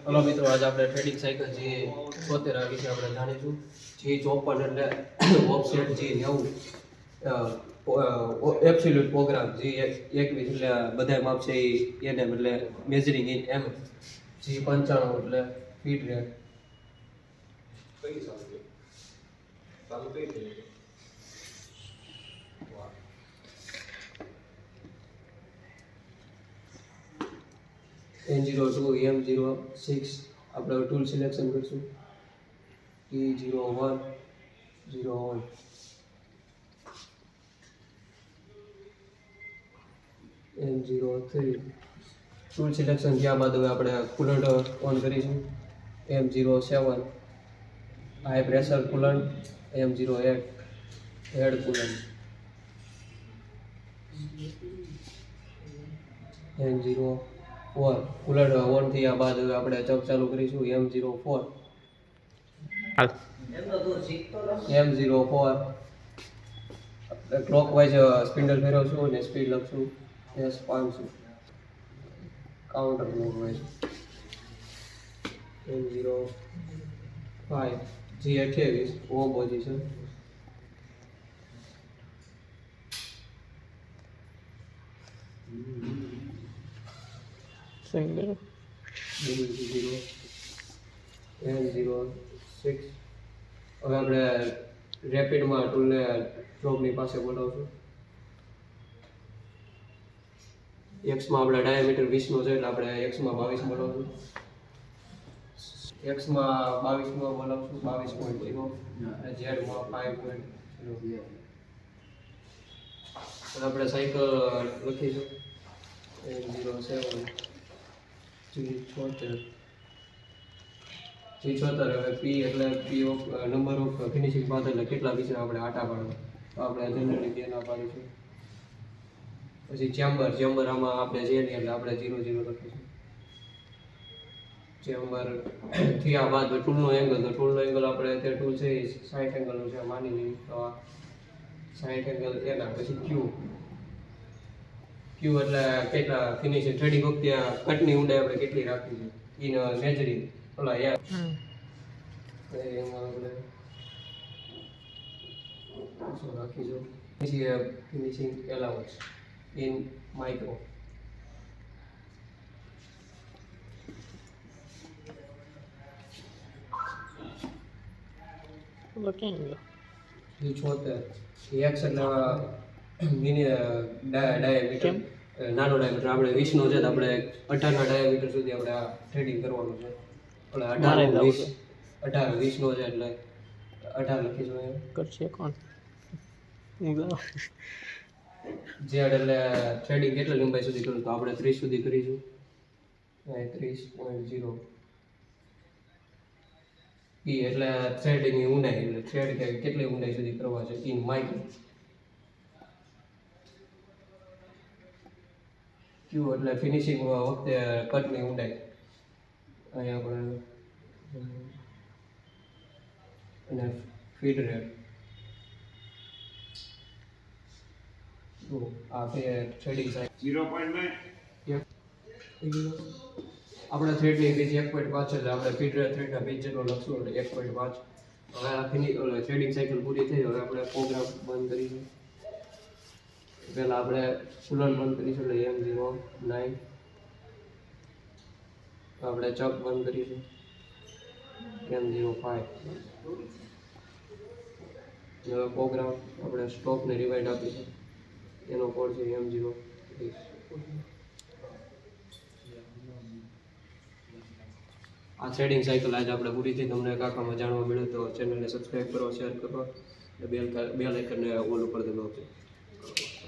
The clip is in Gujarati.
હલો મિત્રો, આજે આપણે ટ્રેડિંગ સાયકલ જે 76 વિશે આપણે જાણીશું. G54 એટલે offset G90 absolute programme G21 એટલે બધા માપ છે એને એટલે મેજરિંગ ઇન એમ. G95 એટલે ફીટ રેટ. કઈ સાલ ચાલુ કઈ થઈ N02 M06 આપણે ટૂલ સિલેક્શન કરશું. E01 01 M03 ટૂલ સિલેક્શન થયા બાદ હવે આપણે કુલન્ટ ઓન કરીશું. M07 high pressure coolant. M08 head coolant. N04 cooler on થયા બાદ હવે આપણે ચક ચાલુ કરીશું. M04 ક્લોકવાઇઝ સ્પિન્ડલ ફેરવશું અને સ્પીડ લખશું S500. Counter clockwise M05 G28 home position. single N06 હવે આપણે રેપિડમાં ટૂલને જોબની પાસે બોલાવશું. એક્સમાં આપણે ડાયામીટર 20 નો છે એટલે આપણે એક્સમાં 22 બોલાવશું. એક્સમાં 22 નો બોલાવશું 22.0 અને ઝેડમાં 5.0. આપણે સાયકલ લખીશું N07 G76 હવે પી એટલે પી of number of finishing path એટલે કેટલા વિશે આપણે આટા પાડવા. તો આપણે જનરલી 2 ના પાડીશું. પછી ચેમ્બર આમાં આપણે જે નહીં એટલે આપણે 00 લખીશું. ચેમ્બર થયા બાદ ટૂલનો એંગલ આપણે તે ટૂલ છે 60 એંગલનું છે માની લઈએ. તો 60 એંગલ એના પછી ક્યુ એટલે કેટલા ફિનિશિંગ થ્રેડિંગ વખતે કટની ઊંડાઈ આપણે કેટલી રાખવી છે ઇન મેજરિંગ ઓલા યાર એમાં આપણે શું રાખીશું પછી finishing allowance in micro. looking G76 x એટલે મિની ડાયામીટર નાનો ડાયામીટર આપણે 20 નો છે તો આપણે 18 ના ડાયામીટર સુધી આપણે આ થ્રેડિંગ કરવાનું છે. એટલે 18 20 નો છે એટલે 18 લખીશું અહીંયા. કરશે કોણ ઝેડ એટલે થ્રેડિંગ કેટલી લંબાઈ સુધી કરવું તો આપણે 30 સુધી કરીશું. 30.0 ઈ એટલે થ્રેડિંગની ઊંડાઈ એટલે થ્રેડ કેટલી ઊંડાઈ સુધી કરવા છે ઇન માઇક્રો. ક્યુ એટલે ફિનિશિંગ વખતે કટની ઊંડાઈ અહીંયા આપણે અને ફીડ રેટ. તો આ થ્રેડિંગ સાઇઝ 0.9 આપણે થ્રેડની પેજ 1.5 એટલે આપણે ફીડ રેટ થ્રેડના પેજ જેટલો લખશું એટલે 1.5. હવે આ થ્રેડિંગ સાયકલ પૂરી થઈ. હવે આપણે પ્રોગ્રામ બંધ કરીશું. પહેલાં આપણે કુલર બંધ કરીશું એટલે M09. આપણે ચક બંધ કરીશું M05. હવે પ્રોગ્રામ આપણે સ્ટોપને રિવાઇડ આપીશું. એનો કોડ છે M0. આ થ્રેડિંગ સાયકલ આજે આપણે પૂરી થઈ. તમને કાકામાં જાણવા મળ્યું તો ચેનલને સબસ્ક્રાઈબ કરો, શેર કરો, બેલ આઇકનને ઓલ ઉપર દબાવજો.